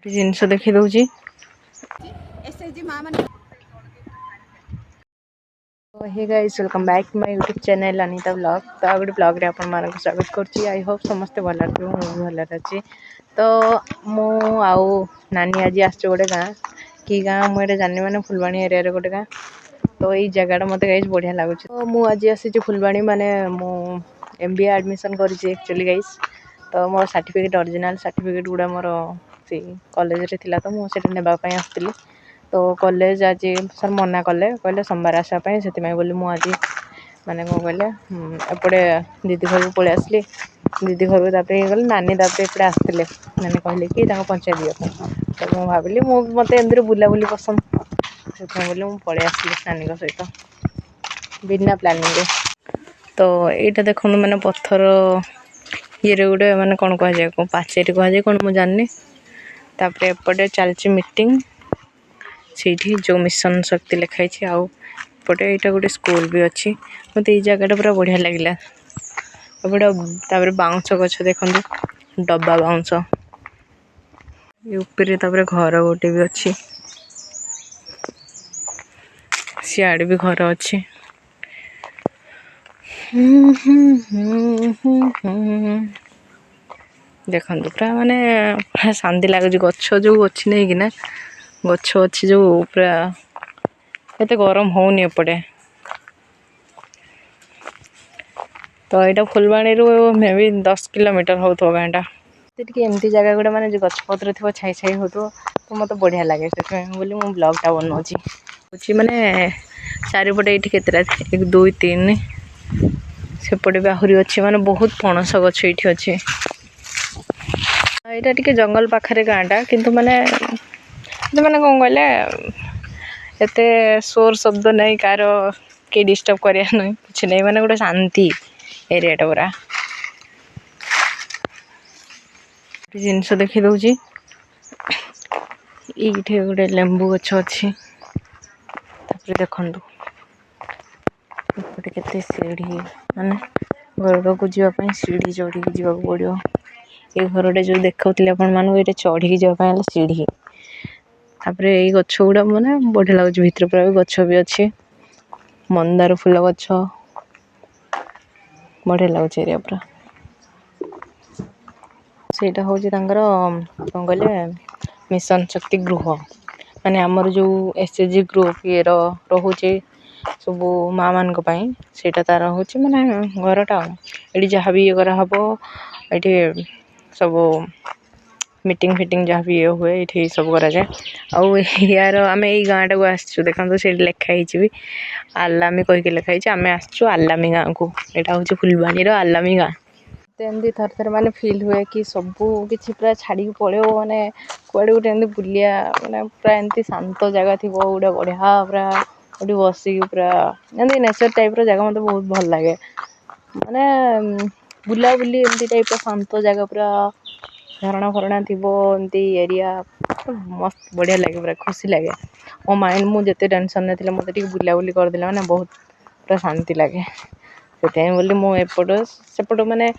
जिनस देखी दौची hey guys welcome back to my YouTube channel Anita blog. तो गोटे ब्लॉग रे आपण मानक स्वागत करछि। आई होप समस्त भल भल अच्छी। तो मु आउ नानी आज आस गोटे गाँ कि गाँ मुझे जानी मैंने फुलवाणी एरिया रे गोटे गाँ। तो यही जगह मत गाइस बढ़िया लगुच। तो मुझे आज आसी फुलवाणी माने मु MBA एडमिशन करी एक्चुअली गाइस। तो मोर सर्टिफिकेट ओरिजिनल सर्टिफिकेट गुड़ा मोर से कॉलेज रे थिला। तो मुझे नेबाई आसती। तो कॉलेज आज सर मना कले कहले सोमवार आसापी से बोली मुझे माने कौन कहले एपटे दीदी घर को पलि आसली। दीदी घर को गली नानी एपटे आसते मैंने कहले कि पंचायत दिया। तो मुझे भाविली मत एमती बुलाबुली पसंद से बोली मुझे पलि आसली नानी सहित बिना प्लानिंग। तो यहाँ देखो मैंने पत्थर ये गोटे मैंने कौन कह जाए पाचेरी कह जाए कौन मुझे जाननी। तापर एपटे चलती मीटिंग से जो मिशन शक्ति लिखाई आउटे यहाँ गोटे स्कूल भी अच्छी। मत ये जगह पूरा बढ़िया लगे। बाउंस गछ देखो डब्बा बाउंस ऊपर घर गोटे भी अच्छी सियाड़े भी घर अच्छी। देखो पूरा माने शांति लगुच गछ जो अच्छी नहीं कि ना गछ अच्छी जो पूरा एत गरम होनी एपटे। तो यहाँ फुलवाणी मे भी 10 किलोमीटर हो गाँटा एमती जगह गुड़ा माने गछपत्र थी छाई छाई हो। तो मत बढ़िया लगे से बोली मु ब्लॉगटा बनाऊँगी माने चारिपटे ये केतटा 1 2 3 सेपटे भी आहरी अच्छी माने बहुत पणस गछ ये अच्छे। यहाँ टे जंगल पाखे गाँटा किंतु माने मैंने कौन कहले एत शोर शब्द नहीं कार के डिस्टर्ब कर कुछ नहीं माने गोटे शांति एरियाटा पूरा जिनस देखी दौची ये गोटे लेंबू गछ अच्छी। देखु केते सीढ़ी माने घर को जावाई सीढ़ी चढ़ी जा पड़ो। ये घरटे जो देखते आपण मानक ये चढ़ी जावाई सीढ़ी। तापर ये गछ गुड़ा माने बढ़िया लगुच भितर पूरा भी गछ भी अच्छे मंदार फूल गछ बढ़िया लगुच एरिया पूरा। सेटा हूँ कौन कहले मिशन शक्ति गृह माने आमर जो SHG ग्रुप ये रोचे सब माँ मान सेटा तार हूँ माने घरटा ये जहाँ भी ये कराहब ये सब मीटिंग फिटिंग जहाँ भी ये हुए ये सब करा जाए। आउ यार आम यही गाँटा को आसचु देखो से लिखाई भी आलामी कहीकि लिखाई आम आसचु आलामी गाँ को। यहाँ हूँ फुलवाणी आलामी गाँ। तो एमती थर थर माने फील हुए कि सबू किसी पूरा छाड़ी पड़ो माने कड़े गोटे एमती बुलिया माने पूरा एमती शांत जगह थी गोटे बढ़िया पूरा गोटे बसिक पूरा एमती नेचर टाइप जगह मत बहुत भल लगे। माने बुलाबुली एमती टाइप शांत जगह पूरा झरणा फरणा थी एमती एरिया मस्त बढ़िया लगे पूरा खुशी लगे। मो माइंड मुझे टेंशन नहीं मत बुलाबुली करदे मैंने बहुत पूरा शांति लगे। से बोली मुझपट सेपट माने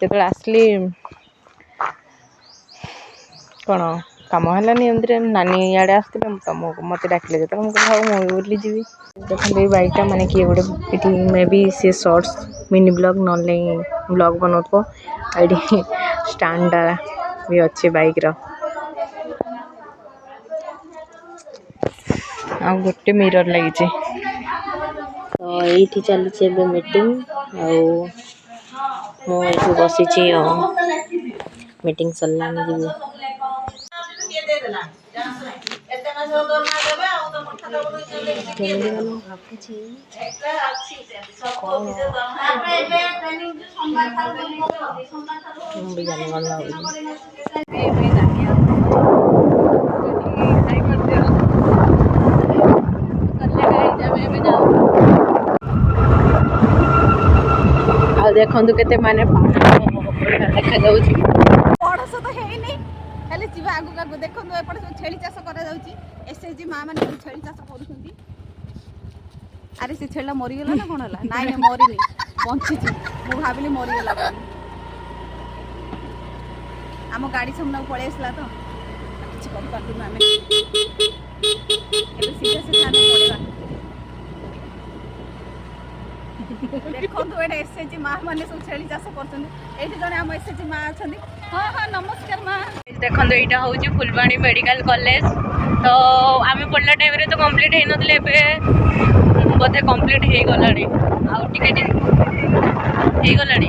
जो आसली कौन कम है एमती नानी आड़े आसती तुमको मत डाकिले जो मुझे मुझे बोली जी देखते ये बाइकटा माने किए गोटे मे बी सी शॉर्ट्स मिनी ब्लॉग ना ब्लॉग बनाऊ ये स्टैंडा भी अच्छे बाइक रो आ गोटे मिरर लगी। तो ये चलती मीटिंग आउ बसी मीटिंग सरला देखु के माने देखा जाऊँ पड़ोस तो है नहीं हेले जीवा आगु आगु देखो एपटे सब छेली चाष करा जाउची। SHG माँ माने छेली चाष करूछंती। अरे से छेला मरी गेला ना कोन हला नाइ ना मरिनी बंची छी मु भाबिली मरी गेला बोली। आम गाड़ी सब ना पळे आसला तो କିଛି କରିପାରିଲୁନି ଆମେ। ଏବେ ସିଧା ସିଧା ଆମେ ପଳେଇବା। ଦେଖନ୍ତୁ ଏଇଟା ଏସଏଚଜି ମା ମାନେ ସବୁ ଛେଳି ଚାଷ କରୁଛନ୍ତି। ଏଇଠି ଜଣେ ଆମ ଏସଏଚଜି ମା ଅଛନ୍ତି। ହଁ ହଁ ନମସ୍କାର ମା। ଦେଖନ୍ତୁ ଏଇଟା ହେଉଛି ଫୁଲବାଣୀ ମେଡ଼ିକାଲ କଲେଜ। ତ ଆମେ ପଢ଼ିଲା ଟାଇମ୍ରେ ତ କମ୍ପ୍ଲିଟ୍ ହେଇନଥିଲେ, ଏବେ ବୋଧେ କମ୍ପ୍ଲିଟ୍ ହେଇଗଲାଣି। ଆଉ ଟିକେ ହେଇଗଲାଣି।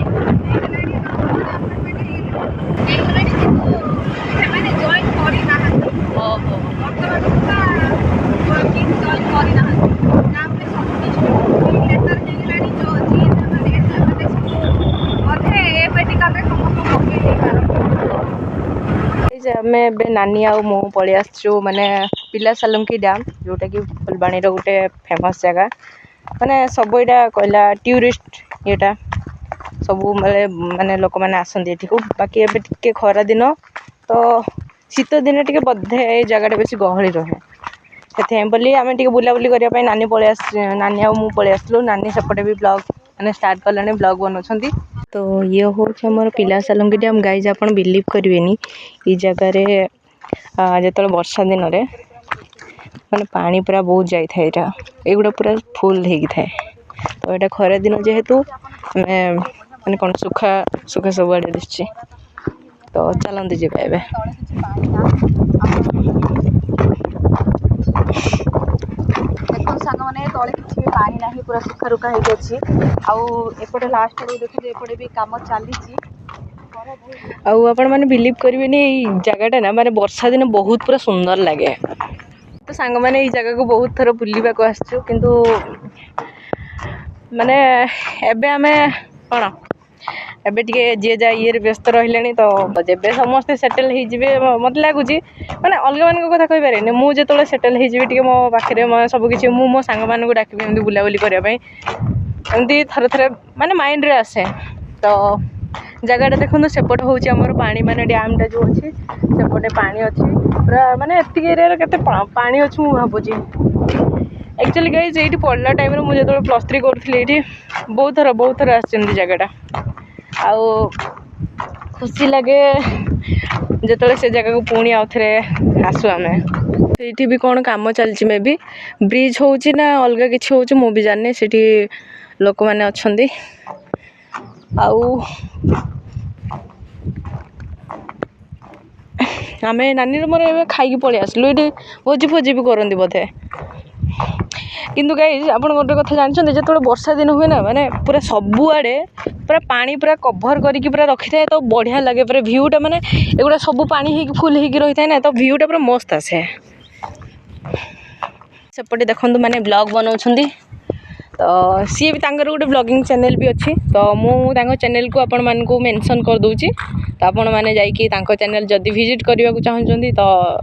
ସେମାନେ ଜଏନ୍ କରିନାହାନ୍ତି। ଓହୋ। ବର୍ତ୍ତମାନ ସୁଦ୍ଧା ଜଏନ୍ କରିନାହାନ୍ତି। ତାପରେ ସବୁ କିଛି ଲେଟର ହେଇଗଲାଣି। ବୋଧେ ଏ ମେଡିକାଲରେ ସମସ୍ତଙ୍କୁ ପକେଇ ଦେଇପାରନ୍ତି। ଆମେ ଏବେ ନାନୀ ଆଉ ମୁଁ ପଳେଇ ଆସିଛୁ ମାନେ ପିଲା ସାଲୁଙ୍କି ଡ୍ୟାମ୍, ଯେଉଁଟାକି ଫୁଲବାଣୀର ଗୋଟେ ଫେମସ୍ ଜାଗା। ମାନେ ସବୁ ଏଇଟା କହିଲା ଟୁରିଷ୍ଟ ଇଏଟା ସବୁ ମାନେ ଲୋକମାନେ ଆସନ୍ତି ଏଠିକୁ। ବାକି ଏବେ ଟିକେ ଖରା ଦିନ, ତ ଶୀତ ଦିନେ ଟିକେ ବୋଧେ ଏଇ ଜାଗାଟା ବେଶୀ ଗହଳି ରହେ। ସେଥିପାଇଁ ବୋଲି ଆମେ ଟିକେ ବୁଲାବୁଲି କରିବା ପାଇଁ ନାନୀ ନାନୀ ଆଉ ମୁଁ ପଳେଇ ଆସିଥିଲୁ। ନାନୀ ସେପଟେ ବି ବ୍ଲଗ୍ ମାନେ ଷ୍ଟାର୍ଟ କଲାଣି, ବ୍ଲଗ୍ ବନାଉଛନ୍ତି। ତ ଇଏ ହେଉଛି ଆମର ପିଲା ସାଲୁଙ୍କି ଡ୍ୟାମ୍। ଗାଇଜ୍ ଆପଣ ବିଲିଭ୍ କରିବେନି, ଏଇ ଜାଗାରେ ଯେତେବେଳେ ବର୍ଷା ଦିନରେ ମାନେ ପାଣି ପୁରା ବହୁତ ଯାଇଥାଏ। ଏଇଗୁଡ଼ା ପୁରା ଫୁଲ୍ ହେଇକି ଥାଏ। ତ ଏଇଟା ଖରା ଦିନ ଯେହେତୁ ଆମେ ମାନେ କ'ଣ ସୁଖା ସବୁଆଡ଼େ ଦିଶୁଛି। ତ ଚାଲନ୍ତୁ ଯିବା ଏବେ। ଦେଖନ୍ତୁ ସାଙ୍ଗମାନେ, ତଳେ କିଛି ବି ପାଣି ନାହିଁ, ପୁରା ସୁଖା ରୁଖା ହେଇକି ଅଛି। ଆଉ ଏପଟେ ଲାଷ୍ଟ ଆଡ଼କୁ ଦେଖନ୍ତୁ, ଏପଟେ ବି କାମ ଚାଲିଛି। ଆଉ ଆପଣମାନେ ବିଲିଭ୍ କରିବେନି, ଏଇ ଜାଗାଟା ନା ମାନେ ବର୍ଷା ଦିନେ ବହୁତ ପୁରା ସୁନ୍ଦର ଲାଗେ। ତ ସାଙ୍ଗମାନେ ଏଇ ଜାଗାକୁ ବହୁତ ଥର ବୁଲିବାକୁ ଆସିଛୁ, କିନ୍ତୁ ମାନେ ଏବେ ଆମେ କ'ଣ ଏବେ ଟିକେ ଯିଏ ଯା ଇଏରେ ବ୍ୟସ୍ତ ରହିଲେଣି। ତ ଯେବେ ସମସ୍ତେ ସେଟେଲ୍ ହେଇଯିବେ, ମୋତେ ଲାଗୁଛି ମାନେ ଅଲଗାମାନଙ୍କ କଥା କହିପାରିବିନି, ମୁଁ ଯେତେବେଳେ ସେଟେଲ୍ ହେଇଯିବି ଟିକେ ମୋ ପାଖରେ ସବୁ କିଛି, ମୁଁ ମୋ ସାଙ୍ଗମାନଙ୍କୁ ଡାକିବି ଏମିତି ବୁଲାବୁଲି କରିବା ପାଇଁ। ଏମିତି ଥରେ ଥରେ ମାନେ ମାଇଣ୍ଡରେ ଆସେ। ତ ଜାଗାଟା ଦେଖନ୍ତୁ, ସେପଟେ ହେଉଛି ଆମର ପାଣି ମାନେ ଡ୍ୟାମ୍ଟା ଯେଉଁ ଅଛି, ସେପଟେ ପାଣି ଅଛି ପୁରା। ମାନେ ଏତିକି ଏରିଆରେ କେତେ ପାଣି ଅଛି ମୁଁ ଭାବୁଛି। ଆକ୍ଚୁଆଲି ଗାଇଜ୍, ଏଇଠି ପଢ଼ିଲା ଟାଇମ୍ରେ ମୁଁ ଯେତେବେଳେ +3 କରୁଥିଲି, ଏଇଠି ବହୁତ ଥର ଆସିଛି ଏମିତି ଜାଗାଟା। ଆଉ ଖୁସି ଲାଗେ ଯେତେବେଳେ ସେ ଜାଗାକୁ ପୁଣି ଆଉଥରେ ଆସୁ ଆମେ। ସେଇଠି ବି କ'ଣ କାମ ଚାଲିଛି, ମେ ବି ବ୍ରିଜ୍ ହେଉଛି ନା ଅଲଗା କିଛି ହେଉଛି ମୁଁ ବି ଜାଣିନି। ସେଇଠି ଲୋକମାନେ ଅଛନ୍ତି। ଆଉ ଆମେ ନାନୀର ମୋର ଏବେ ଖାଇକି ପଳେଇ ଆସିଲୁ। ଏଇଠି ଭୋଜି ବି କରନ୍ତି ବୋଧେ। କିନ୍ତୁ ଗାଇଜ୍, ଆପଣ ଗୋଟେ କଥା ଜାଣିଛନ୍ତି, ଯେତେବେଳେ ବର୍ଷା ଦିନ ହୁଏ ନା, ମାନେ ପୁରା ସବୁଆଡ଼େ ପୁରା ପାଣି ପୁରା କଭର୍ କରିକି ପୁରା ରଖିଥାଏ। ତ ବଢ଼ିଆ ଲାଗେ ପୁରା ଭିୟୁଟା। ମାନେ ଏଗୁଡ଼ା ସବୁ ପାଣି ହେଇକି ଫୁଲ୍ ହେଇକି ରହିଥାଏ ନା, ତ ଭିୟୁଟା ପୁରା ମସ୍ତ ଆସେ। ସେପଟେ ଦେଖନ୍ତୁ ମାନେ ବ୍ଲଗ୍ ବନାଉଛନ୍ତି। ତ ସିଏ ବି ତାଙ୍କର ଗୋଟେ ବ୍ଲଗିଂ ଚ୍ୟାନେଲ୍ ବି ଅଛି। ତ ମୁଁ ତାଙ୍କ ଚ୍ୟାନେଲ୍କୁ ଆପଣମାନଙ୍କୁ ମେନସନ୍ କରିଦେଉଛି। ତ ଆପଣମାନେ ଯାଇକି ତାଙ୍କ ଚ୍ୟାନେଲ୍ ଯଦି ଭିଜିଟ୍ କରିବାକୁ ଚାହୁଁଛନ୍ତି, ତ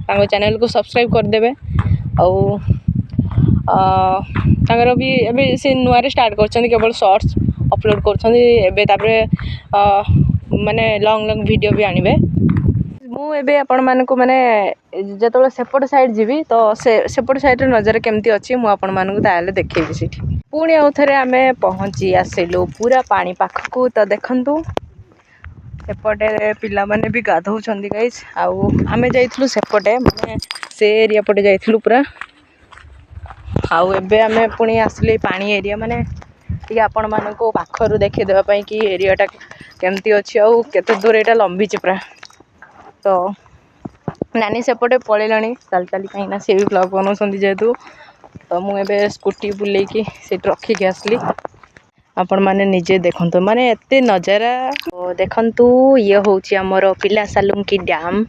ତାଙ୍କ ଚ୍ୟାନେଲ୍କୁ ସବସ୍କ୍ରାଇବ୍ କରିଦେବେ। ଆଉ ତାଙ୍କର ବି ଏବେ ସେ ନୂଆରେ ଷ୍ଟାର୍ଟ କରିଛନ୍ତି, କେବଳ ସର୍ଟସ୍ ଅପଲୋଡ଼ କରୁଛନ୍ତି ଏବେ। ତାପରେ ମାନେ ଲଙ୍ଗ୍ ଭିଡ଼ିଓ ବି ଆଣିବେ। ମୁଁ ଏବେ ଆପଣମାନଙ୍କୁ ମାନେ ଯେତେବେଳେ ସେପଟ ସାଇଡ଼୍ ଯିବି, ତ ସେପଟ ସାଇଡ଼୍ର ନଜର କେମିତି ଅଛି ମୁଁ ଆପଣମାନଙ୍କୁ ତାହେଲେ ଦେଖେଇବି ସେଇଠି। ପୁଣି ଆଉ ଥରେ ଆମେ ପହଞ୍ଚି ଆସିଲୁ ପୁରା ପାଣି ପାଖକୁ। ତ ଦେଖନ୍ତୁ, ସେପଟେ ପିଲାମାନେ ବି ଗାଧଉଛନ୍ତି ଗାଇଜ୍। ଆଉ ଆମେ ଯାଇଥିଲୁ ସେପଟେ, ମାନେ ସେ ଏରିଆ ପଟେ ଯାଇଥିଲୁ ପୁରା। ଆଉ ଏବେ ଆମେ ପୁଣି ଆସିଲୁ ଏଇ ପାଣି ଏରିଆ, ମାନେ ଟିକେ ଆପଣମାନଙ୍କୁ ପାଖରୁ ଦେଖେଇଦେବା ପାଇଁ କି ଏରିଆଟା କେମିତି ଅଛି ଆଉ କେତେ ଦୂର ଏଇଟା ଲମ୍ବିଛି ପୁରା। ତ ନାନୀ ସେପଟେ ପଳେଇଲାଣି ଚାଲି କାହିଁକିନା ସେ ବି ବ୍ଲଗ୍ ବନାଉଛନ୍ତି ଯେହେତୁ। ତ ମୁଁ ଏବେ ସ୍କୁଟି ବୁଲେଇକି ସେଇଠି ରଖିକି ଆସିଲି। ଆପଣମାନେ ନିଜେ ଦେଖନ୍ତୁ, ମାନେ ଏତେ ନଜାରା। ଦେଖନ୍ତୁ, ଇଏ ହେଉଛି ଆମର ପିଲା ସାଲୁଙ୍କି ଡ୍ୟାମ୍।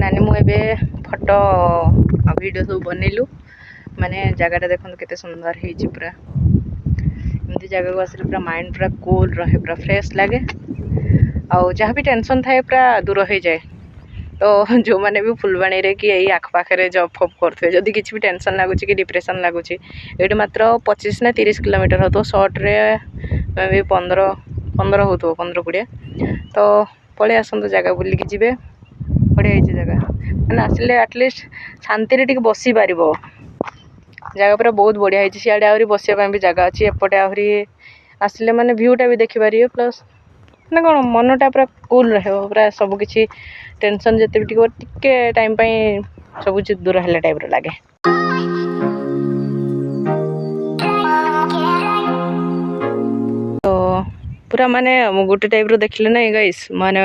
ନାନୀ ମୁଁ ଏବେ ଫଟୋ ଆଉ ଭିଡ଼ିଓ ସବୁ ବନେଇଲୁ। ମାନେ ଜାଗାଟା ଦେଖନ୍ତୁ କେତେ ସୁନ୍ଦର ହେଇଛି ପୁରା। ଏମିତି ଜାଗାକୁ ଆସିଲେ ପୁରା ମାଇଣ୍ଡ ପୁରା କୁଲ୍ ରହେ, ପୁରା ଫ୍ରେଶ୍ ଲାଗେ। ଆଉ ଯାହା ବି ଟେନସନ୍ ଥାଏ ପୁରା ଦୂର ହେଇଯାଏ। ତ तो जो मैंने भी फुलबाणी रे कि यही आखपाखे जॉब फब करते जदि किसी भी टेंशन लगुच कि डिप्रेशन लगुच ये मात्र 25 ना 30 किलोमीटर हो तो सर्ट्रे मे भी 15 हो 15-20 तो पलि आसतु जगह बुलिकी जी बढ़िया जगह मैंने आसिले एटलिस्ट शांति टे बस पार जगह पूरा बहुत बढ़िया है सियाड़े आहरी बसवाई भी जगह अच्छी एपटे आहरी आसिले माने भ्यूटा भी देखिपारे प्लस ना कौन मनटा पूरा कूल रहा सबकि टेंशन जिते भी टिके टाइम सब दूर है टाइप लगे तो पूरा माने गोटे टाइप देखले ना गाइस माने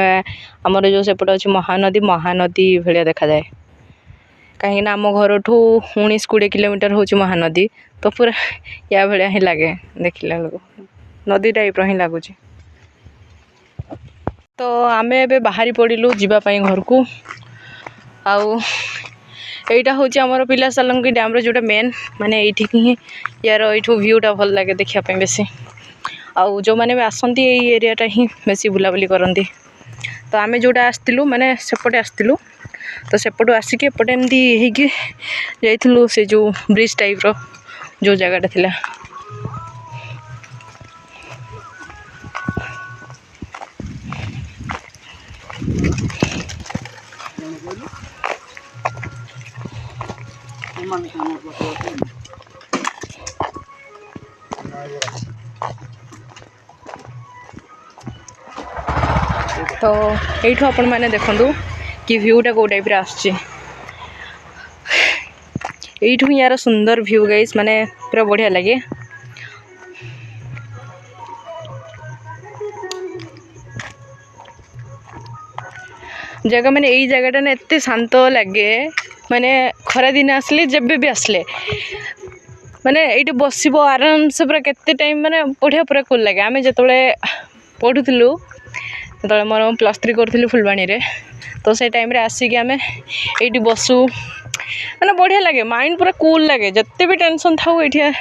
आमर जो सेपटे अच्छे महानदी भाया देखा जाए कहीं आम घर 19-20 किलोमीटर हूँ महानदी तो पूरा या भाया ही लगे देखला नदी टाइप ही लगुच तो आम ए बाहरी पड़ू जीवाई घर को आईटा हूँ आमर पिला सालंगी डैम जोटा मेन माने ये यार यू भ्यूटा भल लगे देखापी बेसी आउ जो मैंने भी आसती यही एरियाटा ही बेसी बुलाबुली करती तो आम जोटा आसलु माने सेपटे आसलु तो सेपटू आसिक एपटे एमती जाइलु से जो ब्रिज टाइप रो जो जगहटा थिला तो यू आपण मैंने देखु कि भ्यूटा कौ टाइप आसू यार सुंदर भ्यू गाइस माने पूरा बढ़िया लगे जगह मैंने यही जगहटा ना एत शांत लगे माने खरा दिन आसले जब भी आसले माने ये बसब आराम से पूरा केते टाइम माने बढ़िया पूरा कूल लगे आम जो पढ़ुलु जो मोर +3 करूँ फुलबाणी रे तो से टाइम रे आसिक आम ये बसु मैंने बढ़िया लगे माइंड पूरा कूल लगे जिते भी टेंशन था ये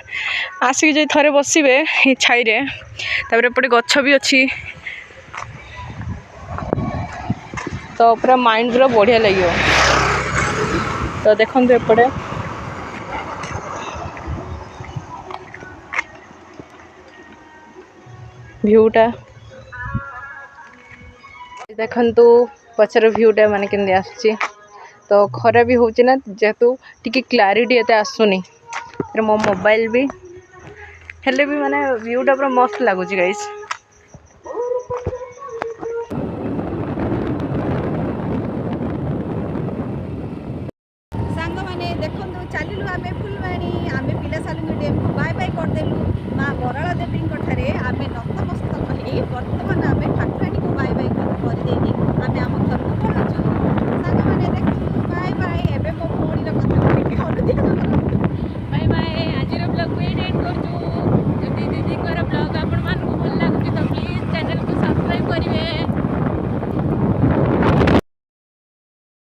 आसिक जो थे बसबे ये छाई एपटे गछ भी अच्छी तो पूरा माइंड पूरा बढ़िया लगे तो देखो एपटे भ्यूटा देखु पचर भ्यूटा माने केमती आसुची तो खरा भी होची ना जेहेतु टिके क्लारिटी एते आसुनी मो मोबाइल भी हेले भी माने भ्यूटा पूरा मस्त लगुच गाइस।